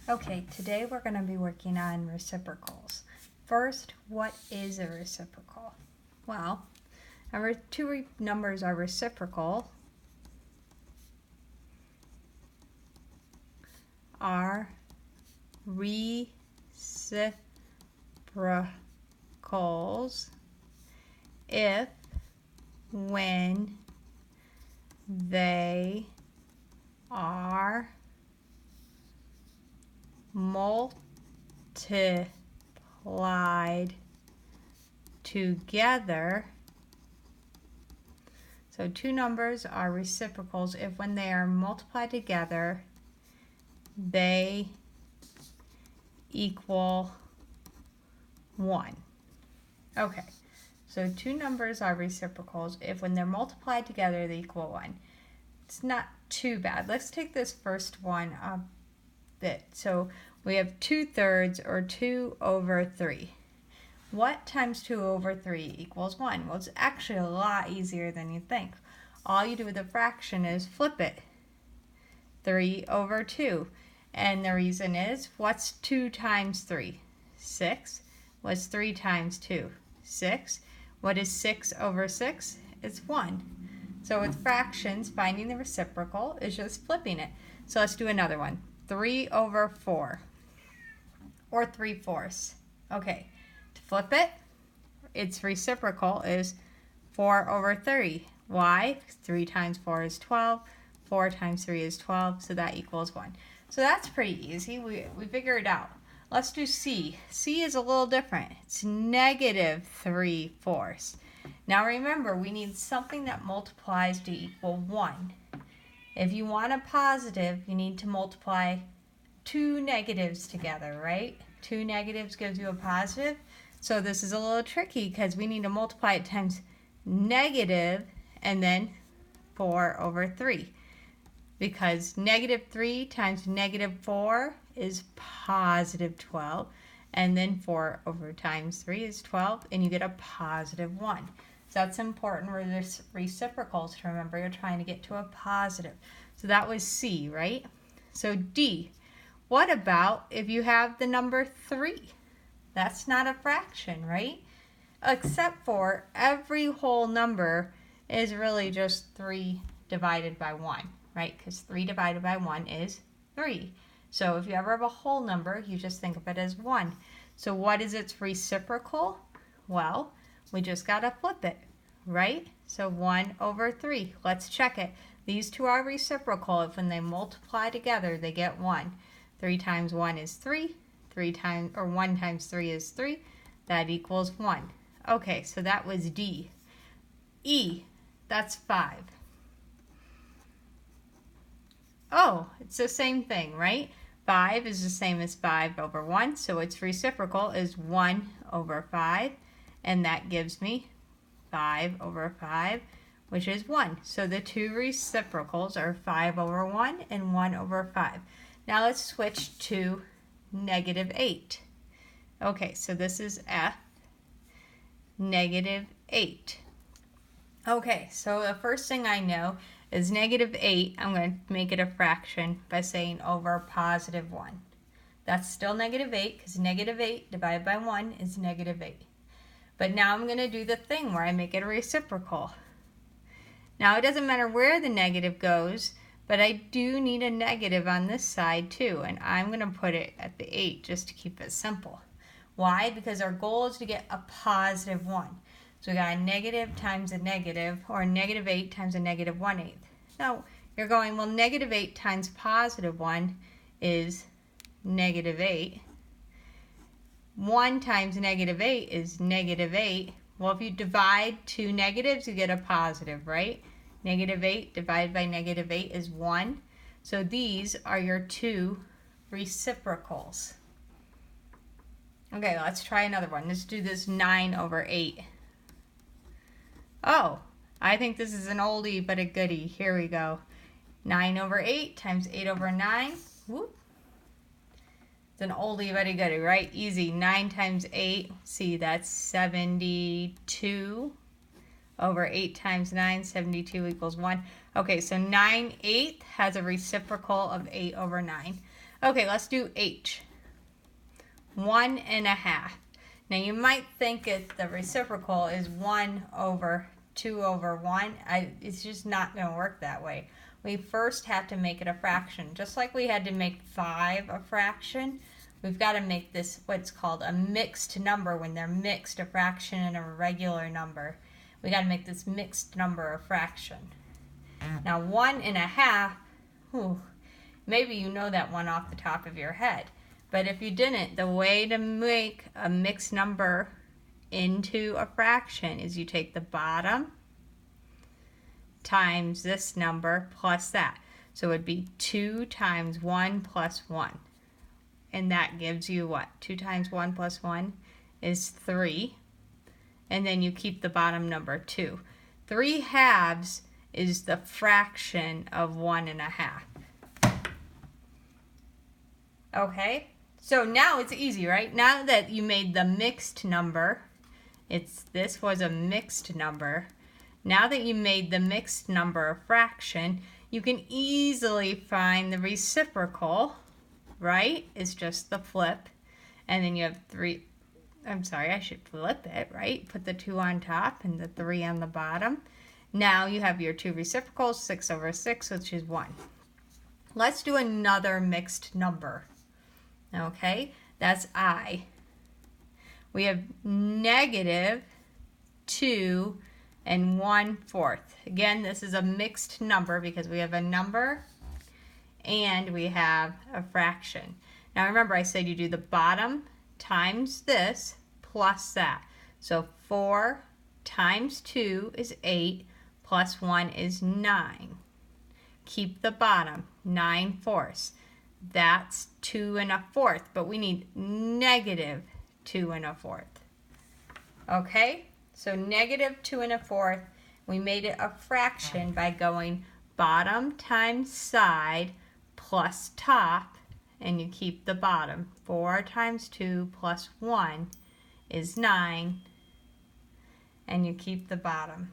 Okay, today we're going to be working on reciprocals. First, what is a reciprocal? Well, our two numbers are reciprocal are reciprocals if when they are multiplied together. So two numbers are reciprocals if when they are multiplied together, they equal 1. Okay, so two numbers are reciprocals if when they're multiplied together, they equal 1. It's not too bad. Let's take this first one a bit. So we have 2/3 or 2 over 3. What times 2 over 3 equals 1? Well, it's actually a lot easier than you think. All you do with a fraction is flip it. 3 over 2. And the reason is, what's 2 times 3? 6. What's 3 times 2? 6. What is 6 over 6? It's 1. So with fractions, finding the reciprocal is just flipping it. So let's do another one. 3 over 4. Or 3/4. Okay, to flip it, its reciprocal is 4 over 3. Why? 3 times 4 is 12. 4 times 3 is 12, so that equals 1. So that's pretty easy. We figured it out. Let's do C. C is a little different. It's -3/4. Now remember, we need something that multiplies to equal 1. If you want a positive, you need to multiply two negatives together, right? Two negatives gives you a positive. So this is a little tricky because we need to multiply it times negative and then 4 over 3. Because -3 times -4 is +12. And then 4 over times 3 is 12, and you get a +1. So that's important with this reciprocals to remember you're trying to get to a positive. So that was C, right? So D. What about if you have the number 3? That's not a fraction, right? Except for every whole number is really just 3 divided by 1, right? Because 3 divided by 1 is 3. So if you ever have a whole number, you just think of it as 1. So what is its reciprocal? Well, we just got to flip it, right? So 1 over 3. Let's check it. These two are reciprocal. If when they multiply together, they get 1. 3 times 1 is 3. 1 times 3 is 3. That equals 1. Okay, so that was D. E, that's 5. Oh, it's the same thing, right? 5 is the same as 5 over 1, so its reciprocal is 1 over 5, and that gives me 5 over 5, which is 1. So the two reciprocals are 5 over 1 and 1 over 5. Now let's switch to -8. Okay, so this is F, -8. Okay, so the first thing I know is -8, I'm going to make it a fraction by saying over +1. That's still -8 because -8 divided by 1 is -8. But now I'm going to do the thing where I make it a reciprocal. Now it doesn't matter where the negative goes, but I do need a negative on this side too, and I'm going to put it at the 8 just to keep it simple. Why? Because our goal is to get a +1. So we got a negative times a negative, or -8 times a -1/8. Now you're going, well, -8 times +1 is -8. 1 times -8 is -8. Well, if you divide two negatives, you get a positive, right? -8 divided by -8 is 1. So these are your two reciprocals. Okay, let's try another one. Let's do this 9 over 8. Oh, I think this is an oldie but a goodie. Here we go. 9 over 8 times 8 over 9. Whoop. It's an oldie but a goodie, right? Easy. 9 times 8. See, that's 72. Over 8 times 9, 72 equals 1. Okay, so 9/8 has a reciprocal of 8 over 9. Okay, let's do H. 1.5. Now you might think the reciprocal is 1 over 2 over 1. It's just not going to work that way. We first have to make it a fraction. Just like we had to make 5 a fraction, we've got to make this what's called a mixed number when they're mixed, a fraction and a regular number. We got to make this mixed number a fraction. Now 1.5, maybe you know that one off the top of your head. But if you didn't, the way to make a mixed number into a fraction is you take the bottom times this number plus that. So it would be 2 times 1 plus 1. And that gives you what? 2 times 1 plus 1 is 3. And then you keep the bottom number 2. 3 halves is the fraction of 1.5. Okay? So now it's easy, right? Now that you made the mixed number, this was a mixed number. Now that you made the mixed number a fraction, you can easily find the reciprocal, right? It's just the flip. And then you have 3, I'm sorry, I should flip it, right? Put the 2 on top and the 3 on the bottom. Now you have your 2 reciprocals, 6 over 6, which is 1. Let's do another mixed number. Okay, that's I. We have negative 2 and 1/4. Again, this is a mixed number because we have a number and we have a fraction. Now remember I said you do the bottom times this plus that. So 4 times 2 is 8 plus 1 is 9. Keep the bottom, 9/4. That's 2 1/4, but we need negative 2 1/4. Okay, so negative 2 1/4, we made it a fraction by going bottom times side plus top, and you keep the bottom. 4 times 2 plus 1 is 9, and you keep the bottom.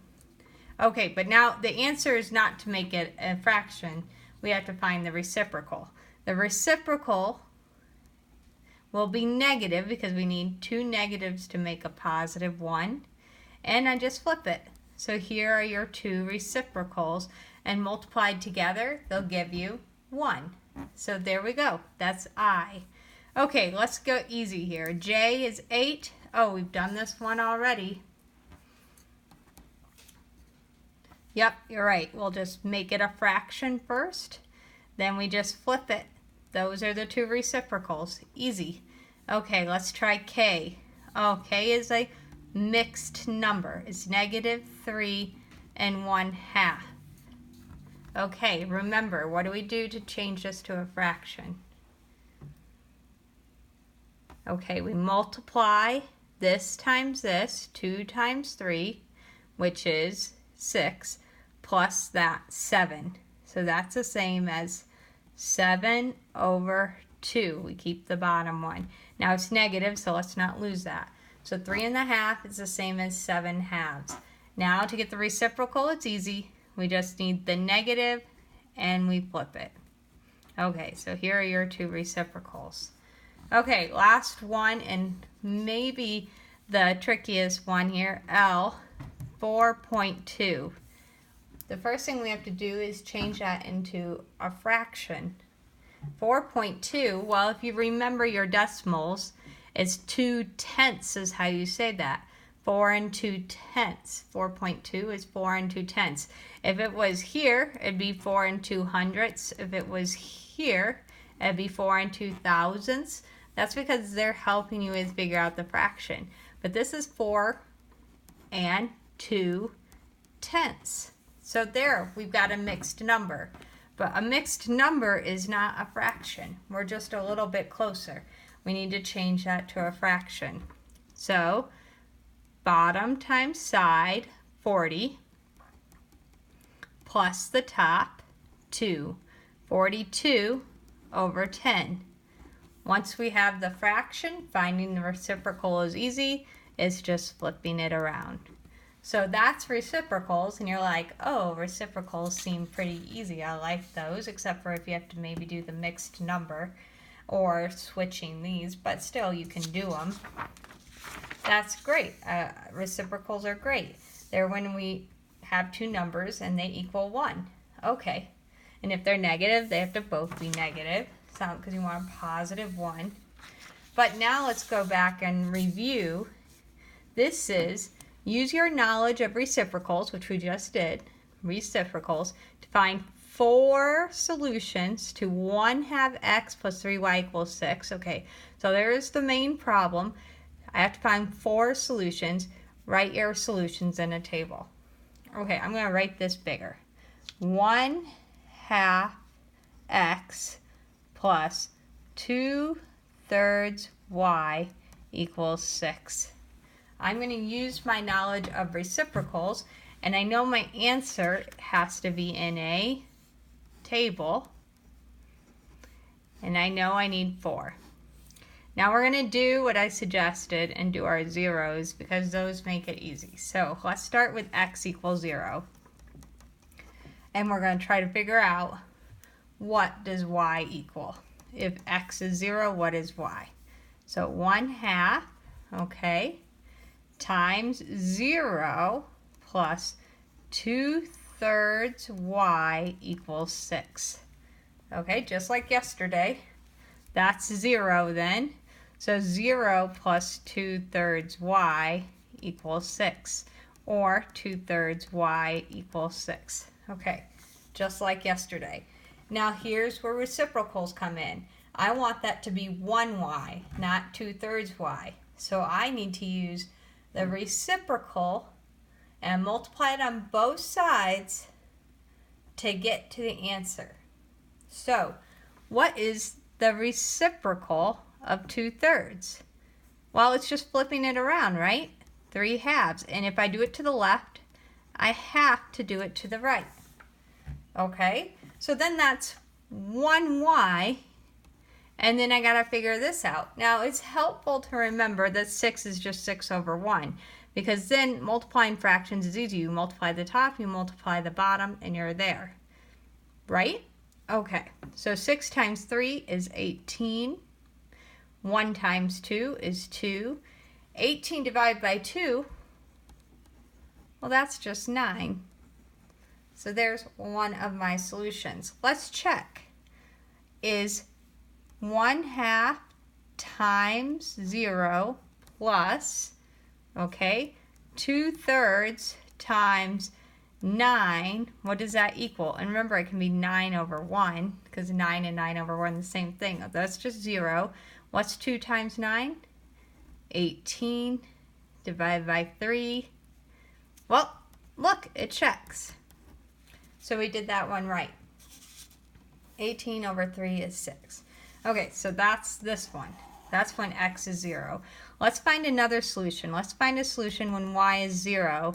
Okay, but now the answer is not to make it a fraction. We have to find the reciprocal. The reciprocal will be negative because we need 2 negatives to make a positive 1. And I just flip it. So here are your 2 reciprocals, and multiplied together, they'll give you 1. So there we go. That's I. Okay, let's go easy here. J is 8. Oh, we've done this one already. Yep, you're right. We'll just make it a fraction first. Then we just flip it. Those are the 2 reciprocals. Easy. Okay, let's try K. Oh, K is a mixed number. It's negative 3 and 1/2. Okay, remember, what do we do to change this to a fraction? Okay, we multiply this times this, 2 times 3, which is 6, plus that 7. So that's the same as 7 over 2. We keep the bottom one. Now it's negative, so let's not lose that. So 3 1/2 is the same as 7 halves. Now to get the reciprocal, it's easy. We just need the negative and we flip it. Okay, so here are your 2 reciprocals. Okay, last one and maybe the trickiest one here, L, 4.2. The first thing we have to do is change that into a fraction. 4.2, well, if you remember your decimals, it's 2/10 is how you say that. 4 2/10. 4.2 is 4 2/10. If it was here, it'd be 4 200ths. If it was here, it'd be 4 2,000ths. That's because they're helping you with figure out the fraction. But this is 4 2/10. So there, we've got a mixed number. But a mixed number is not a fraction. We're just a little bit closer. We need to change that to a fraction. So bottom times side, 40, plus the top, 2. 42 over 10. Once we have the fraction, finding the reciprocal is easy. It's just flipping it around. So that's reciprocals, and you're like, oh, reciprocals seem pretty easy. I like those, except for if you have to maybe do the mixed number. or switching these, but still you can do them. That's great. Reciprocals are great. They're when we have two numbers and they equal 1. Okay. And if they're negative, they have to both be negative. Because you want a positive 1. But now let's go back and review. This is use your knowledge of reciprocals, which we just did, reciprocals, to find 4 solutions to 1/2 x plus 3y equals 6. Okay, so there's the main problem. I have to find 4 solutions. Write your solutions in a table. Okay, I'm going to write this bigger. 1/2 x plus 2/3 y equals 6. I'm going to use my knowledge of reciprocals, and I know my answer has to be in a table, and I know I need 4. Now we're going to do what I suggested and do our zeros because those make it easy. So let's start with x equals 0, and we're going to try to figure out what does y equal. If x is 0, what is y? So 1/2, okay, times 0 plus 2/3 y equals 6. Okay, just like yesterday, that's 0 then. So 0 plus 2/3 y equals 6, or 2/3 y equals 6. Okay, just like yesterday. Now here's where reciprocals come in. I want that to be 1y, not 2/3 y. So I need to use the reciprocal and multiply it on both sides to get to the answer. So what is the reciprocal of 2/3? Well, it's just flipping it around, right? 3/2. And if I do it to the left, I have to do it to the right. Okay, so then that's 1y, and then I gotta figure this out. Now it's helpful to remember that 6 is just 6 over 1, because then multiplying fractions is easy. You multiply the top, you multiply the bottom, and you're there, right? Okay, so 6 times 3 is 18. 1 times 2 is 2. 18 divided by 2, well, that's just 9. So there's one of my solutions. Let's check. Is 1/2 times 0 plus, okay, 2/3 times 9, what does that equal? And remember, it can be 9 over 1, because 9 and 9 over 1 are the same thing. That's just 0. What's 2 times 9? 18 divided by 3. Well, look, it checks. So we did that one right. 18 over 3 is 6. Okay, so that's this one. That's when x is 0. Let's find another solution. Let's find a solution when y is 0.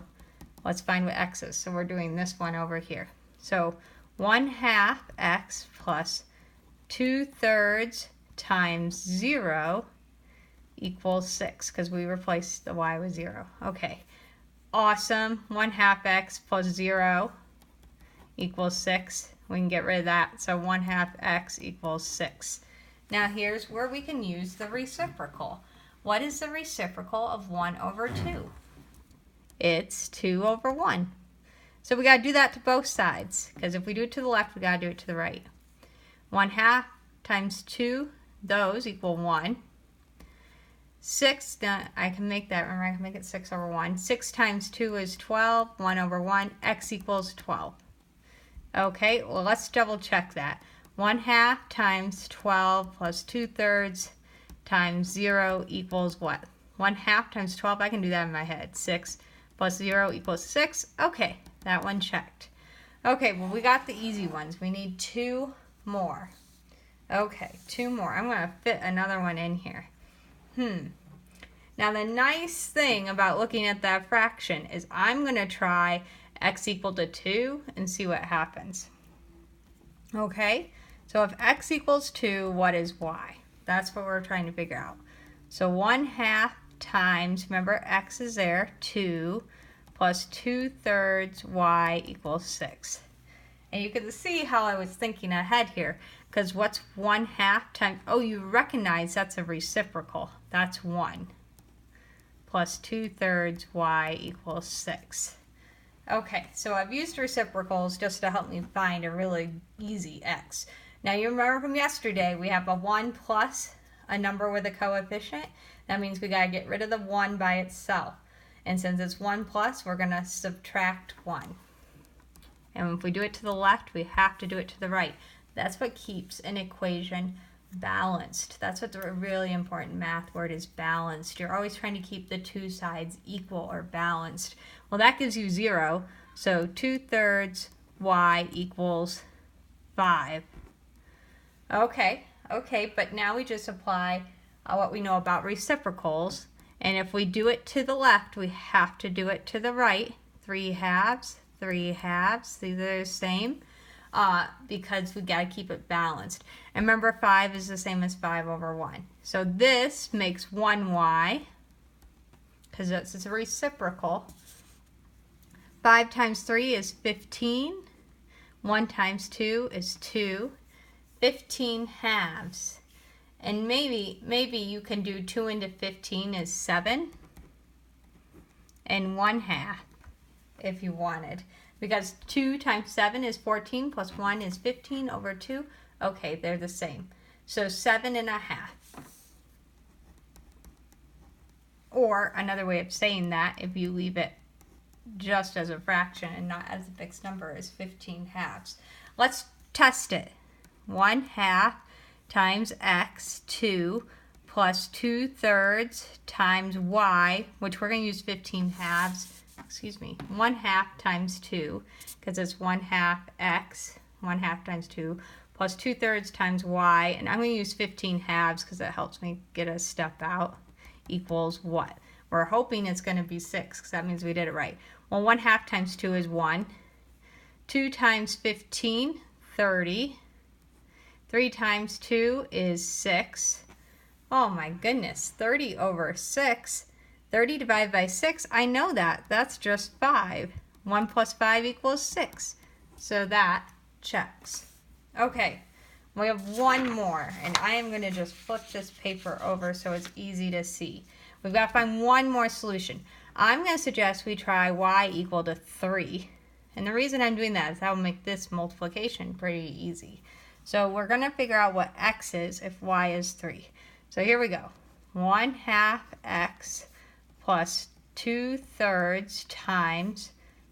Let's find what x is. So we're doing this one over here. So 1/2 x plus 2/3 times 0 equals 6, because we replaced the y with 0. Okay, awesome. 1/2 x plus 0 equals 6. We can get rid of that. So 1/2 x equals 6. Now here's where we can use the reciprocal. What is the reciprocal of 1 over 2? It's 2 over 1. So we got to do that to both sides, because if we do it to the left, we got to do it to the right. 1/2 times 2, those equal 1. 6, I can make that, remember I can make it 6 over 1. 6 times 2 is 12, 1 over 1, x equals 12. Okay, well let's double check that. 1/2 times 12 plus 2/3 times 0 equals what? 1/2 times 12, I can do that in my head. 6 plus 0 equals 6. Okay, that one checked. Okay, well we got the easy ones. We need 2 more. Okay, 2 more. I'm going to fit another one in here. Now the nice thing about looking at that fraction is I'm going to try x equal to 2 and see what happens. Okay, so if x equals 2, what is y? That's what we're trying to figure out. So 1/2 times, remember x is there, 2 plus 2/3 y equals 6. And you can see how I was thinking ahead here. Because what's 1/2 times, oh, you recognize that's a reciprocal. That's 1. Plus 2/3 y equals 6. Okay, so I've used reciprocals just to help me find a really easy x. Now you remember from yesterday, we have a 1 plus a number with a coefficient. That means we got to get rid of the 1 by itself. And since it's 1 plus, we're going to subtract 1. And if we do it to the left, we have to do it to the right. That's what keeps an equation balanced. That's what the really important math word is, balanced. You're always trying to keep the two sides equal or balanced. Well, that gives you 0. So 2/3 y equals 5. Okay, but now we just apply what we know about reciprocals. And if we do it to the left, we have to do it to the right. 3/2, 3/2, these are the same. Because we got to keep it balanced. And remember, 5 is the same as 5/1. So this makes 1y, because it's a reciprocal. 5 times 3 is 15. 1 times 2 is 2. 15/2. And maybe you can do 2 into 15 is 7. And 1/2 if you wanted. Because 2 times 7 is 14 plus 1 is 15 over 2. Okay, they're the same. So 7.5. Or another way of saying that, if you leave it just as a fraction and not as a fixed number, is 15/2. Let's test it. 1/2 times x, 2, plus 2/3 times y, which we're going to use 15/2. 1/2 times 2, because it's 1/2 x, 1/2 times 2, plus 2/3 times y, and I'm going to use 15/2 because that helps me get a step out, equals what? We're hoping it's going to be 6, because that means we did it right. Well, 1/2 times 2 is 1. 2 times 15, 30. 3 times 2 is 6. Oh my goodness, 30 over 6. 30 divided by 6, I know that. That's just 5. 1 plus 5 equals 6. So that checks. Okay, we have one more, and I am going to just flip this paper over so it's easy to see. We've got to find one more solution. I'm going to suggest we try y equal to 3. And the reason I'm doing that is that will make this multiplication pretty easy. So we're going to figure out what x is if y is 3. So here we go. 1/2 x plus 2/3 times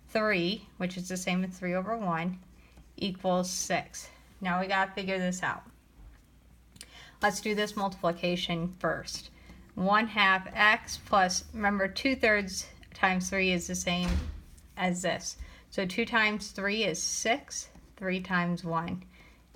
3, which is the same as 3/1, equals 6. Now we got to figure this out. Let's do this multiplication first. 1/2 x plus, remember 2/3 times 3 is the same as this. So 2 times 3 is 6. 3 times 1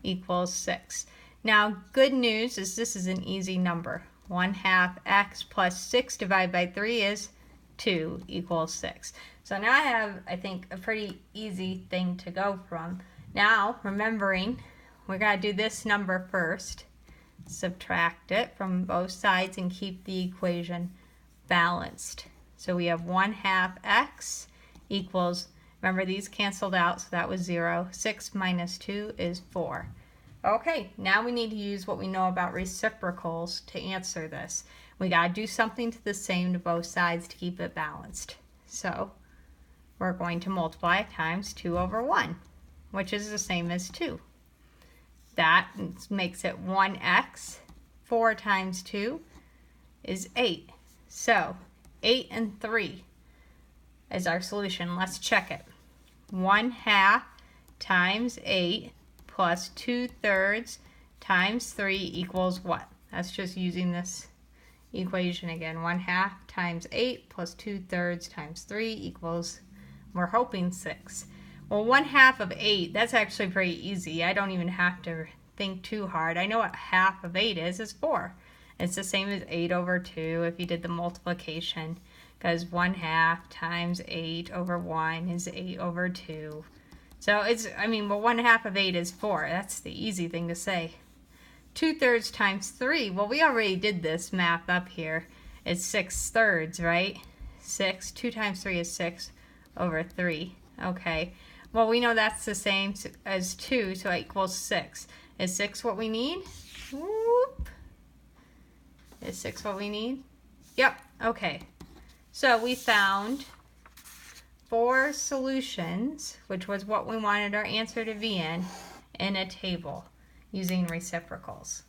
equals 6. Now good news is this is an easy number. 1/2 x plus 6 divided by 3 is 2 equals 6. So now I have, I think, a pretty easy thing to go from. Now, remembering, we're going to do this number first. Subtract it from both sides and keep the equation balanced. So we have 1/2 x equals, remember these canceled out, so that was 0. 6 minus 2 is 4. Okay, now we need to use what we know about reciprocals to answer this. We got to do something to the same to both sides to keep it balanced. So we're going to multiply times 2/1, which is the same as 2. That makes it 1x. 4 times 2 is 8. So 8 and 3 is our solution. Let's check it. 1/2 times 8 plus 2/3 times 3 equals what? That's just using this equation again. 1/2 times 8 plus 2/3 times 3 equals, we're hoping 6. Well, 1/2 of 8, that's actually pretty easy. I don't even have to think too hard. I know what half of 8 is 4. It's the same as 8/2 if you did the multiplication, because 1/2 times 8/1 is 8/2. So it's, I mean, well, 1/2 of 8 is 4. That's the easy thing to say. 2/3 times 3. Well, we already did this math up here. It's 6/3, right? 6. 2 times 3 is 6/3. Okay. Well, we know that's the same as 2, so it equals 6. Is 6 what we need? Whoop. Is 6 what we need? Yep, okay. So we found 4 solutions, which was what we wanted our answer to be in a table using reciprocals.